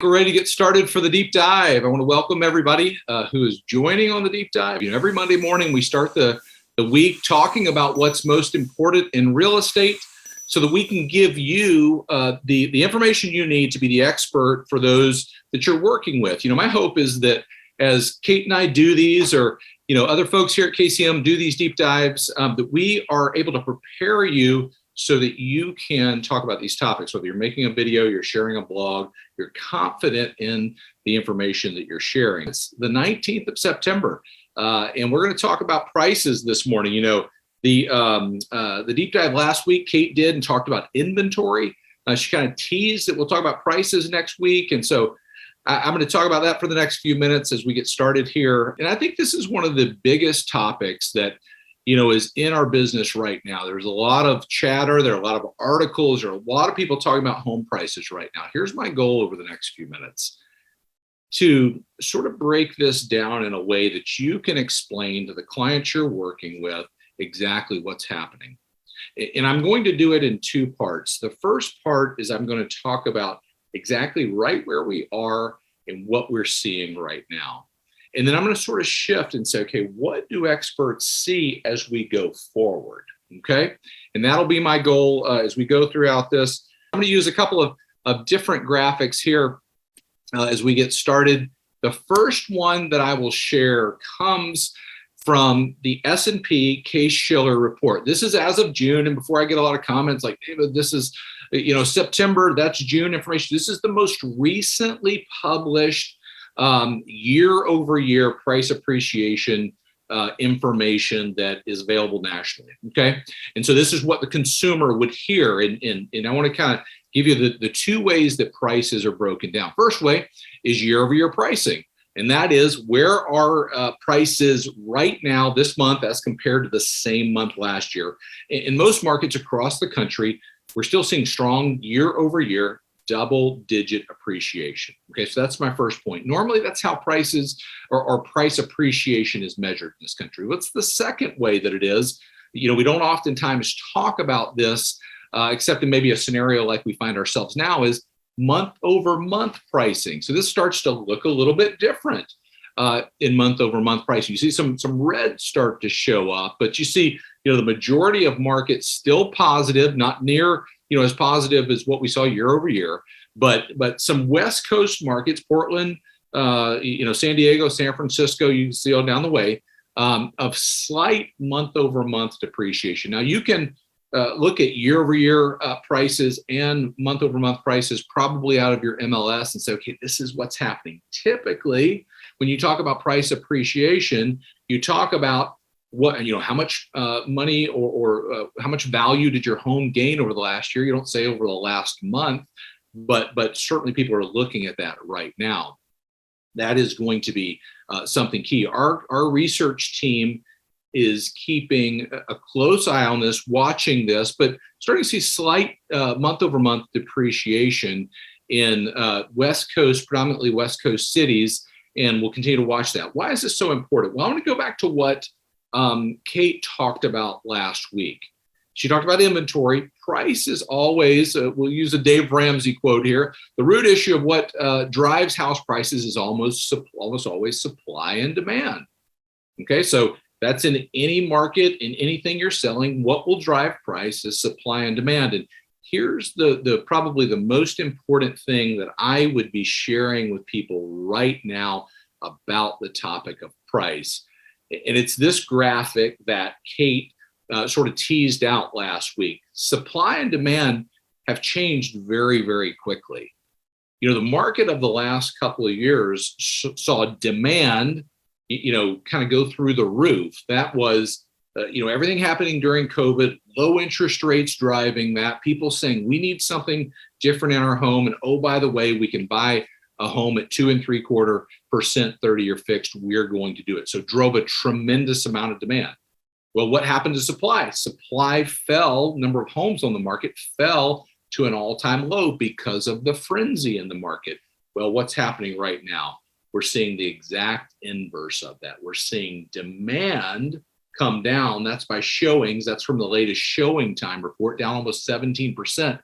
We're ready to get started for the deep dive. I want to welcome everybody who is joining on the deep dive. Every Monday morning we start the week talking about what's most important in real estate so that we can give you the information you need to be the expert for those that you're working with. My hope is that as Kate and I do these, or other folks here at KCM do these deep dives, that we are able to prepare you so that you can talk about these topics. Whether you're making a video, you're sharing a blog, you're confident in the information that you're sharing. It's the 19th of September, and we're going to talk about prices this morning. The deep dive last week, Kate did and talked about inventory. She kind of teased that we'll talk about prices next week, and so I'm going to talk about that for the next few minutes as we get started here. And I think this is one of the biggest topics that is in our business right now. There's a lot of chatter. There are a lot of articles. There are a lot of people talking about home prices right now. Here's my goal over the next few minutes: to sort of break this down in a way that you can explain to the clients you're working with exactly what's happening. And I'm going to do it in two parts. The first part is I'm going to talk about exactly right where we are and what we're seeing right now. And then I'm going to sort of shift and say, okay, what do experts see as we go forward? Okay. And that'll be my goal as we go throughout this. I'm going to use a couple of different graphics here as we get started. The first one that I will share comes from the S&P Case-Shiller report. This is as of June. And before I get a lot of comments like, David, this is, September, that's June information. This is the most recently published year over year price appreciation information that is available nationally. Okay. And so this is what the consumer would hear. And I want to kind of give you the two ways that prices are broken down. First way is year over year pricing. And that is where are prices right now this month as compared to the same month last year. In most markets across the country, we're still seeing strong year over year double-digit appreciation. Okay, so that's my first point. Normally, that's how prices or price appreciation is measured in this country. What's the second way that it is? We don't oftentimes talk about this, except in maybe a scenario like we find ourselves now, is month-over-month pricing. So this starts to look a little bit different in month-over-month pricing. You see some red start to show up, but you see, the majority of markets still positive, not near as positive as what we saw year over year, but some West Coast markets, Portland, San Diego, San Francisco, you can see all down the way, of slight month over month depreciation. Now you can look at year over year prices and month over month prices probably out of your MLS and say, okay, this is what's happening. Typically, when you talk about price appreciation, you talk about how much money or how much value did your home gain over the last year? You don't say over the last month, but certainly people are looking at that right now. That is going to be something key. Our research team is keeping a close eye on this, watching this, but starting to see slight month over month depreciation in predominantly West Coast cities, and we'll continue to watch that. Why is this so important? Well, I want to go back to what Kate talked about last week. She talked about inventory. Price is always, we'll use a Dave Ramsey quote here, the root issue of what drives house prices is almost always supply and demand. Okay, so that's in any market, in anything you're selling, what will drive price is supply and demand. And here's the probably the most important thing that I would be sharing with people right now about the topic of price. And it's this graphic that Kate sort of teased out last week. Supply and demand have changed very, very quickly. The market of the last couple of years saw demand, kind of go through the roof. That was, everything happening during COVID, low interest rates driving that, people saying we need something different in our home. And oh, by the way, we can buy a home at 2.75% 30-year fixed, we're going to do it. So drove a tremendous amount of demand. Well, what happened to supply? Supply fell, number of homes on the market fell to an all-time low because of the frenzy in the market. Well, what's happening right now? We're seeing the exact inverse of that. We're seeing demand come down. That's by showings. That's from the latest showing time report, down almost 17%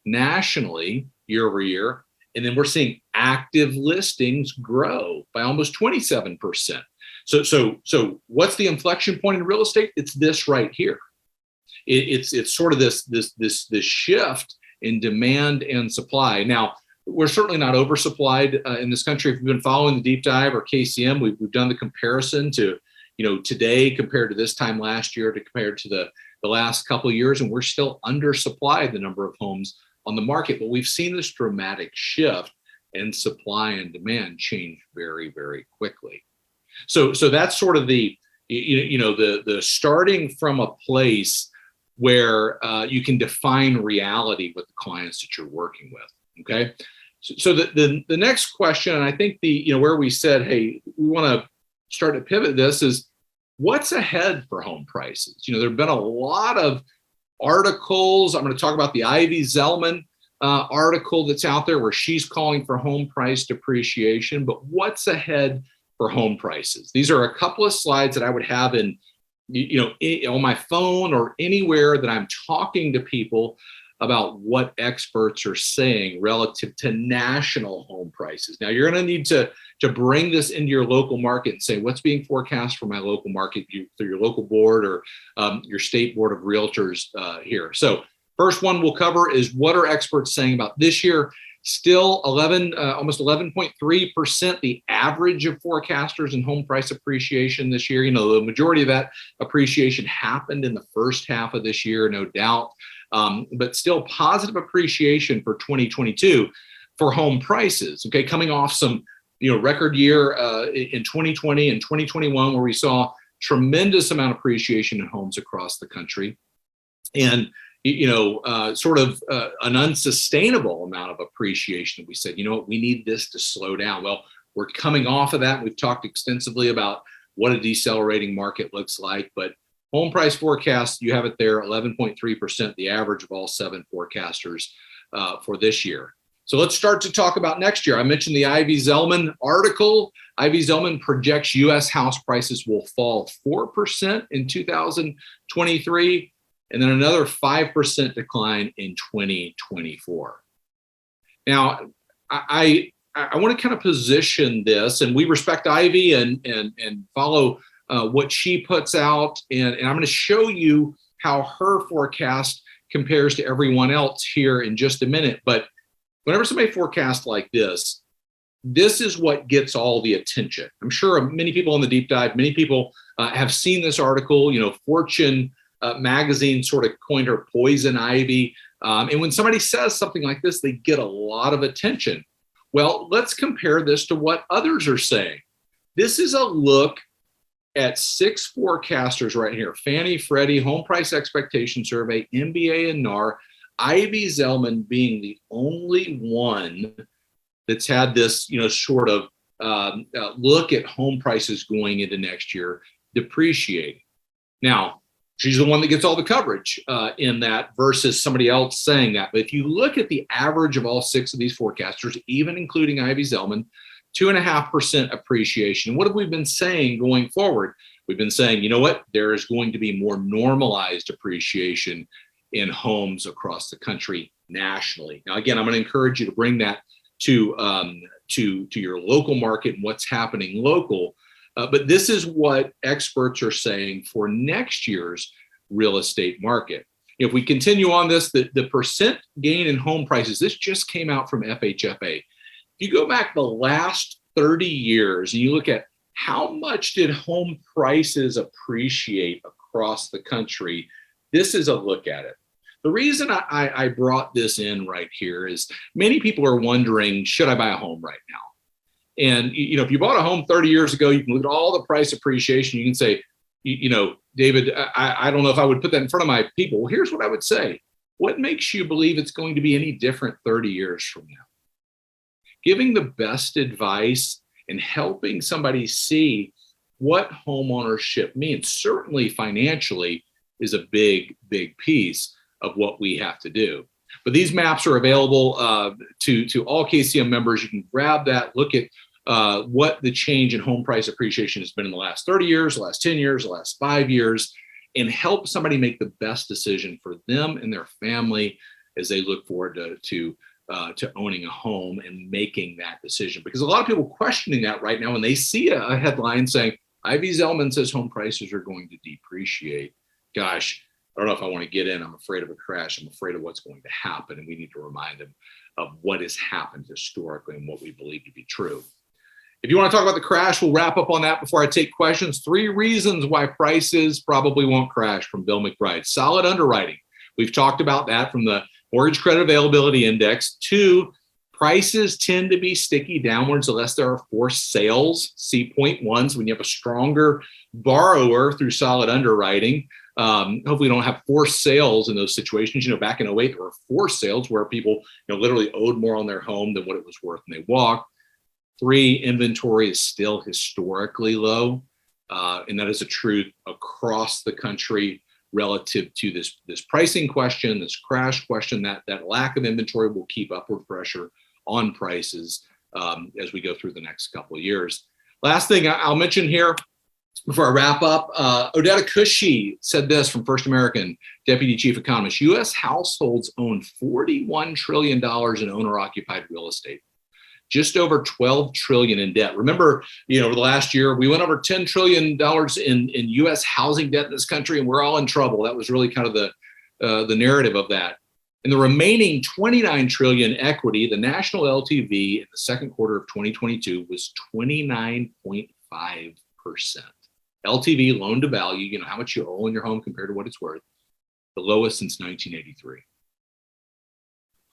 nationally year over year. And then we're seeing active listings grow by almost 27%. So what's the inflection point in real estate? It's this right here. It's sort of this shift in demand and supply. Now, we're certainly not oversupplied in this country. If you've been following the deep dive or KCM, we've done the comparison to, today compared to this time last year to compared to the last couple of years, and we're still undersupplied the number of homes on the market. But we've seen this dramatic shift in supply and demand change very, very quickly. So that's sort of the starting from a place where you can define reality with the clients that you're working with. Okay. So the next question, and I think where we said, hey, we want to start to pivot this is what's ahead for home prices. There have been a lot of articles. I'm going to talk about the Ivy Zellman article that's out there where she's calling for home price depreciation, but what's ahead for home prices? These are a couple of slides that I would have in, on my phone or anywhere that I'm talking to people about what experts are saying relative to national home prices. Now, you're going to need to bring this into your local market and say, what's being forecast for my local market through your local board or your state board of realtors here. So first one we'll cover is what are experts saying about this year? Still almost 11.3%, the average of forecasters in home price appreciation this year. The majority of that appreciation happened in the first half of this year, no doubt. But still positive appreciation for 2022 for home prices. Okay, coming off some record year in 2020 and 2021 where we saw tremendous amount of appreciation in homes across the country, and sort of an unsustainable amount of appreciation. We said, we need this to slow down. Well, we're coming off of that. We've talked extensively about what a decelerating market looks like, but home price forecast, you have it there, 11.3%, the average of all 7 forecasters for this year. So let's start to talk about next year. I mentioned the Ivy Zellman article. Ivy Zellman projects U.S. house prices will fall 4% in 2023, and then another 5% decline in 2024. Now, I want to kind of position this, and we respect Ivy and follow what she puts out, and I'm going to show you how her forecast compares to everyone else here in just a minute. But whenever somebody forecasts like this is what gets all the attention. I'm sure many people in the deep dive, many people have seen this article. Fortune magazine sort of coined her poison ivy. And when somebody says something like this, they get a lot of attention. Well, let's compare this to what others are saying. This is a look at 6 forecasters right here: Fannie, Freddie, Home Price Expectation Survey, MBA, and NAR. Ivy Zellman being the only one that's had this, sort of look at home prices going into next year depreciating. Now, she's the one that gets all the coverage in that versus somebody else saying that. But if you look at the average of all 6 of these forecasters, even including Ivy Zellman, 2.5% appreciation. What have we been saying going forward? We've been saying, there is going to be more normalized appreciation in homes across the country nationally. Now, again, I'm going to encourage you to bring that to your local market and what's happening local. But this is what experts are saying for next year's real estate market. If we continue on this, the percent gain in home prices, this just came out from FHFA. If you go back the last 30 years and you look at how much did home prices appreciate across the country, this is a look at it. The reason I brought this in right here is many people are wondering, should I buy a home right now? And, if you bought a home 30 years ago, you can look at all the price appreciation. You can say, David, I don't know if I would put that in front of my people. Well, here's what I would say. What makes you believe it's going to be any different 30 years from now? Giving the best advice and helping somebody see what homeownership means, certainly financially, is a big, big piece of what we have to do. But these maps are available to all KCM members. You can grab that, look at what the change in home price appreciation has been in the last 30 years, the last 10 years, the last 5 years, and help somebody make the best decision for them and their family as they look forward to to owning a home and making that decision. Because a lot of people questioning that right now when they see a headline saying, Ivy Zellman says home prices are going to depreciate. Gosh, I don't know if I want to get in. I'm afraid of a crash. I'm afraid of what's going to happen. And we need to remind them of what has happened historically and what we believe to be true. If you want to talk about the crash, we'll wrap up on that before I take questions. 3 reasons why prices probably won't crash from Bill McBride. Solid underwriting. We've talked about that from the Mortgage Credit Availability Index. 2, prices tend to be sticky downwards unless there are forced sales. See point 1. So when you have a stronger borrower through solid underwriting, hopefully we don't have forced sales in those situations. Back in 2008, there were forced sales where people literally owed more on their home than what it was worth and they walked. 3, inventory is still historically low. And that is a truth across the country relative to this pricing question, this crash question. That lack of inventory will keep upward pressure on prices as we go through the next couple of years. Last thing I'll mention here before I wrap up, Odetta Cushy said this from First American, Deputy Chief Economist. U.S. households own $41 trillion in owner-occupied real estate. Just over $12 trillion in debt. Remember, over the last year, we went over $10 trillion in U.S. housing debt in this country, and we're all in trouble. That was really kind of the narrative of that. And the remaining $29 trillion equity, the national LTV in the second quarter of 2022 was 29.5%. LTV, loan to value, how much you owe in your home compared to what it's worth, the lowest since 1983.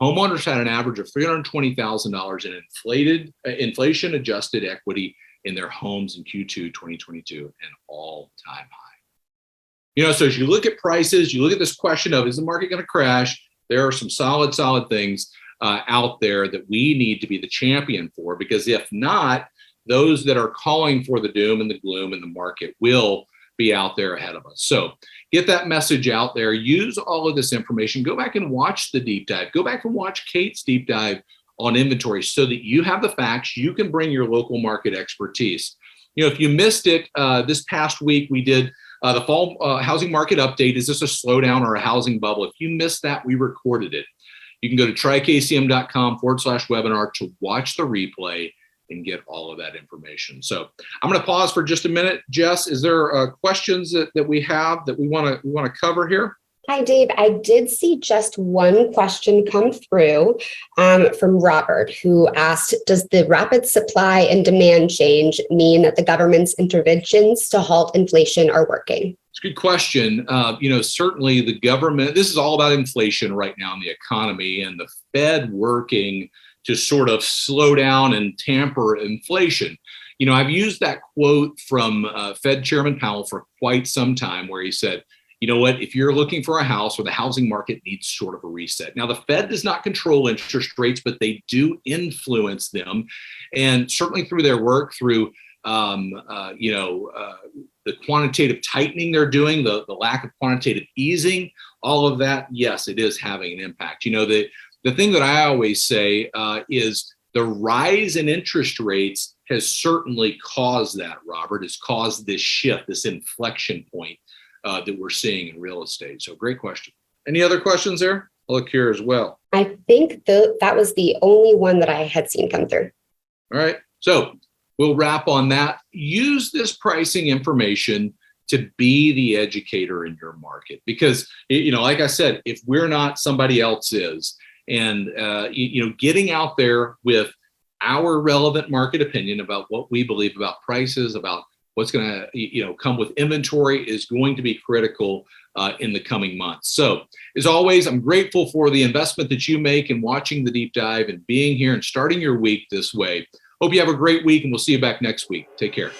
Homeowners had an average of $320,000 in inflation-adjusted equity in their homes in Q2 2022, an all-time high. So as you look at prices, you look at this question of, is the market going to crash? There are some solid things out there that we need to be the champion for, because if not, those that are calling for the doom and the gloom in the market will be out there ahead of us. So get that message out there. Use all of this information. Go back and watch the deep dive. Go back and watch Kate's deep dive on inventory so that you have the facts. You can bring your local market expertise. If you missed it, this past week we did the fall housing market update. Is this a slowdown or a housing bubble? If you missed that, we recorded it. You can go to trykcm.com/webinar to watch the replay and get all of that information. So I'm going to pause for just a minute. Jess, is there questions that we have that we want to cover here? Hi, Dave. I did see just one question come through from Robert, who asked, does the rapid supply and demand change mean that the government's interventions to halt inflation are working? It's a good question. Certainly the government, this is all about inflation right now in the economy, and the Fed working to sort of slow down and tamper inflation. I've used that quote from Fed Chairman Powell for quite some time, where he said, if you're looking for a house, or the housing market needs sort of a reset. Now, the Fed does not control interest rates, but they do influence them. And certainly through their work, through the quantitative tightening they're doing, the lack of quantitative easing, all of that, yes, it is having an impact. The thing that I always say is the rise in interest rates has certainly caused that, Robert. It's caused this shift, this inflection point that we're seeing in real estate. So great question. Any other questions there? I'll look here as well. I think that was the only one that I had seen come through. All right. So we'll wrap on that. Use this pricing information to be the educator in your market. Because, like I said, if we're not, somebody else is. And, getting out there with our relevant market opinion about what we believe about prices, about what's going to, come with inventory, is going to be critical in the coming months. So as always, I'm grateful for the investment that you make in watching the deep dive and being here and starting your week this way. Hope you have a great week, and we'll see you back next week. Take care.